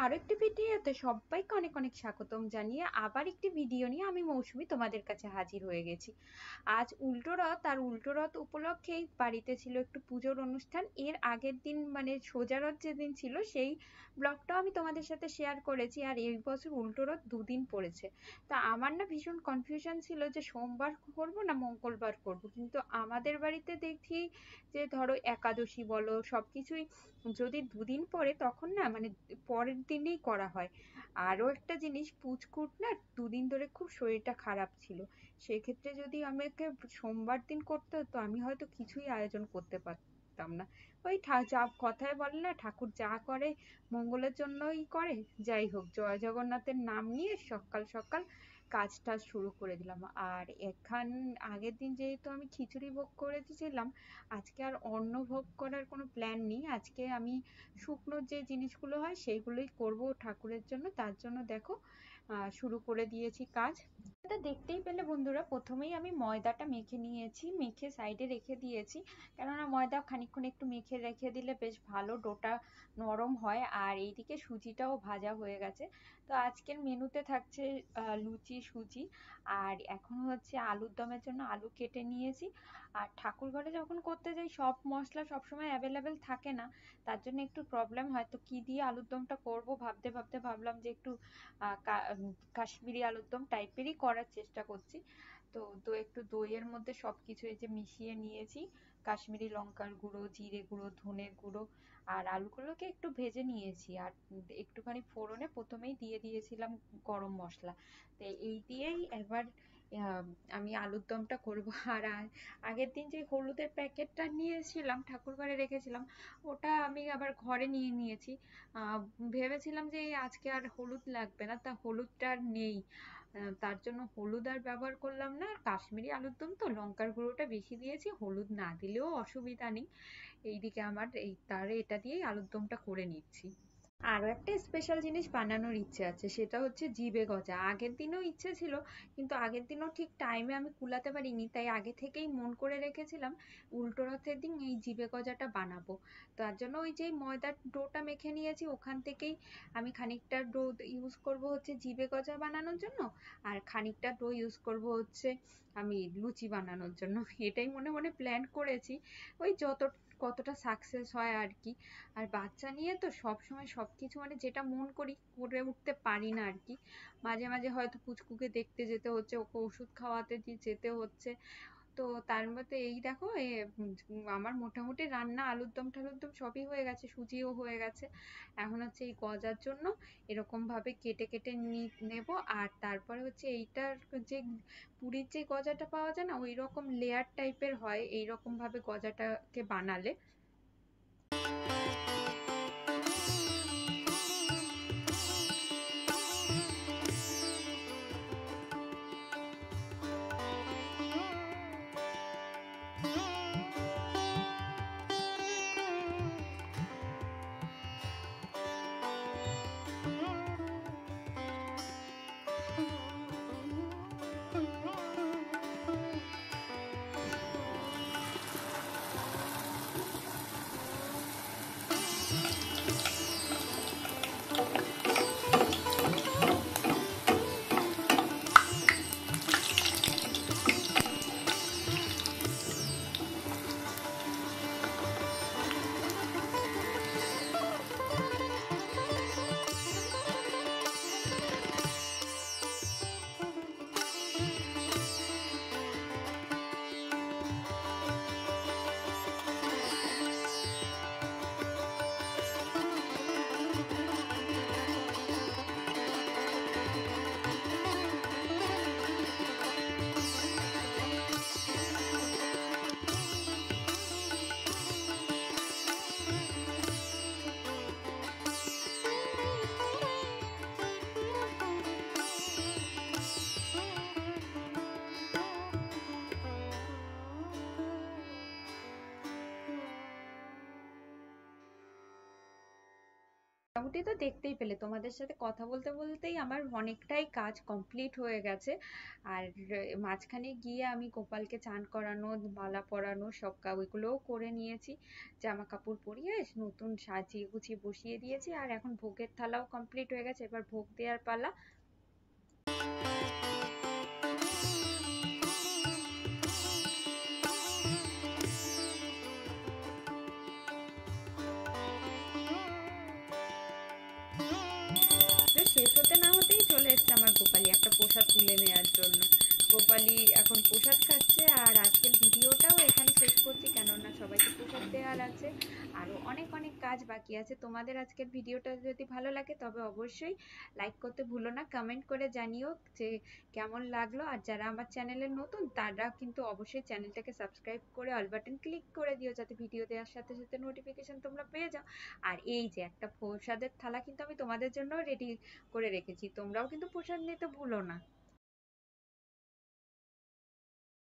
আরো একটি ভিডিওতে সবাইকে অনেক অনেক স্বাগতম জানিয়ে আবার একটি ভিডিও নিয়ে আমি মৌসুমী তোমাদের কাছে হাজির হয়ে গেছি। আজ উল্টো রথ, আর উল্টো রথ উপলক্ষেই বাড়িতে ছিল একটু পুজোর অনুষ্ঠান। এর আগের দিন মানে সোজা রথ যেদিন ছিল সেই ব্লগটাও আমি তোমাদের সাথে শেয়ার করেছি। আর এই বছর উল্টো রথ দুদিন পড়েছে। তা আমার না ভীষণ কনফিউশন ছিল যে সোমবার করব না মঙ্গলবার করব, কিন্তু আমাদের বাড়িতে দেখি যে ধরো একাদশী বলো সবকিছুই যদি দুদিন পরে তখন না মানে পরের দিনেই করা হয়। আরো একটা জিনিস, পুচকুট না দুদিন ধরে খুব শরীরটা খারাপ ছিল। সেক্ষেত্রে যদি আমাকে সোমবার দিন করতে হতো আমি হয়তো কিছুই আয়োজন করতে পারতাম না। ওই যা কথায় বলে না, ঠাকুর যা করে মঙ্গলের জন্যই করে। যাই হোক, জয় জগন্নাথের নাম নিয়ে সকাল সকাল কাজটা শুরু করে দিলাম। আর আগের দিন যেহেতু আমি খিচুড়ি ভোগ করেছিলাম, আজকে আর অন্ন ভোগ করার কোনো প্ল্যান নেই। আজকে আমি শুকনো যে জিনিসগুলো হয় সেইগুলোই করব ঠাকুরের জন্য। তার জন্য দেখো শুরু করে দিয়েছি কাজ। এটা দেখতেই পেলে বন্ধুরা, প্রথমেই আমি ময়দাটা মেখে নিয়েছি, মেখে সাইডে রেখে দিয়েছি। কেননা ময়দা খানিকক্ষণ একটু মেখে রেখে দিলে বেশ ভালো ডোটা নরম হয়। আর এইদিকে সুজিটাও ভাজা হয়ে গেছে। তো আজকের মেনুতে থাকছে লুচি সুজি। আর এখন হচ্ছে আলুর দমের জন্য আলু কেটে নিয়েছি। আর ঠাকুর ঘরে যখন করতে যাই সব মশলা সবসময় অ্যাভেলেবেল থাকে না, তার জন্য একটু প্রবলেম হয়। তো কি দিয়ে আলুর দমটা করবো ভাবতে ভাবতে ভাবলাম যে একটু কাশ্মীরি আলুর দম টাইপেরই করার চেষ্টা করছি। তো তো একটু দইয়ের মধ্যে সবকিছু এই যে মিশিয়ে নিয়েছি, কাশ্মীরি লঙ্কার গুঁড়ো, জিরে গুঁড়ো, ধনে গুঁড়ো, আর আলুগুলোকে একটু ভেজে নিয়েছি। আর একটুখানি ফোড়নে প্রথমেই দিয়ে দিয়েছিলাম গরম মশলা। তো এই দিয়েই এবার আমি আলুর দমটা করবো। আর আগের দিন যে হলুদের প্যাকেটটা নিয়েছিলাম ঠাকুর ঘরে রেখেছিলাম, ওটা আমি আবার ঘরে নিয়ে নিয়েছি। ভেবেছিলাম যে আজকে আর হলুদ লাগবে না, তা হলুদটা আর নেই। তার জন্য হলুদ আর ব্যবহার করলাম না। আর কাশ্মীরি আলুর দম তো লঙ্কার গুঁড়োটা বেশি দিয়েছি, হলুদ না দিলেও অসুবিধা নেই। এইদিকে আমার এটা দিয়েই আলুর দমটা করে নিচ্ছি। আরো একটা স্পেশাল জিনিস বানানোর ইচ্ছে আছে, সেটা হচ্ছে জিভে গজা। আগের দিনও ইচ্ছে ছিল, কিন্তু আগের দিনও ঠিক টাইমে আমি কুলাতে পারিনি, তাই আগে থেকেই মন করে রেখেছিলাম উল্টো রথের দিন এই জিভে গজাটা বানাবো। তার জন্য ওই যে ময়দার ডোটা মেখে নিয়েছি, ওখান থেকেই আমি খানিকটা ডো ইউজ করব হচ্ছে জিভে গজা বানানোর জন্য, আর খানিকটা ডো ইউজ করব হচ্ছে আমি লুচি বানানোর জন্য। এটাই মনে মনে প্ল্যান করেছি, ওই কতটা সাকসেস হয় আর কি। আর বাচ্চা নিয়ে তো সব সময় সবকিছু মানে যেটা মন করি করে উঠতে পারি না আর কি। মাঝে মাঝে হয়তো পুচকুকে দেখতে যেতে হচ্ছে, ওকে ওষুধ খাওয়াতে যেতে হচ্ছে। তো তার মধ্যে এই দেখো আমার মোটামুটি রান্না আলুর দম টালুর দম সবই হয়ে গেছে, সুজিও হয়ে গেছে। এখন হচ্ছে এই গজার জন্য এরকম ভাবে কেটে কেটে নেব। আর তারপরে হচ্ছে এইটার যে পুরীর যে গজাটা পাওয়া যায় না, ওই রকম লেয়ার টাইপের হয় এইরকম ভাবে গজাটাকে বানালে। তো দেখতেই পেলে তোমাদের সাথে কথা বলতে বলতেই আমার অনেকটাই কাজ কমপ্লিট হয়ে গেছে। আর মাঝখানে গিয়ে আমি গোপালকে চান করানো, মালা পরানো সব ওইগুলোও করে নিয়েছি। জামা কাপড় পরিয়ে নতুন সাজিয়ে গুছিয়ে বসিয়ে দিয়েছি। আর এখন ভোগের থালাও কমপ্লিট হয়ে গেছে, এবার ভোগ দেওয়ার পালা। তো শেষ হতে না হতেই চলে এসেছে আমার গোপালি একটা প্রসাদ তুলে নেওয়ার জন্য। গোপালি এখন প্রসাদ খাচ্ছে। আর আজকের ভিডিওটাও এখানে শেষ করছি, কেননা সবাইকে প্রসাদ দেওয়ার আছে। আরো অনেক অনেক কাজ বাকি আছে। তোমাদের আজকের ভিডিওটা যদি ভালো লাগে তবে অবশ্যই লাইক করতে ভুলো না, কমেন্ট করে জানিও যে কেমন লাগলো। আর যারা আমার চ্যানেলে নতুন তারা কিন্তু অবশ্যই চ্যানেলটাকে সাবস্ক্রাইব করে অল বাটন ক্লিক করে দিও, যাতে ভিডিও দেওয়ার সাথে সাথে নোটিফিকেশন তোমরা পেয়ে যাও। আর এই যে একটা প্রসাদের থালা কিন্তু আমি তোমাদের জন্য রেডি করে রেখেছি, তোমরাও কিন্তু প্রসাদ নিতে ভুলো না।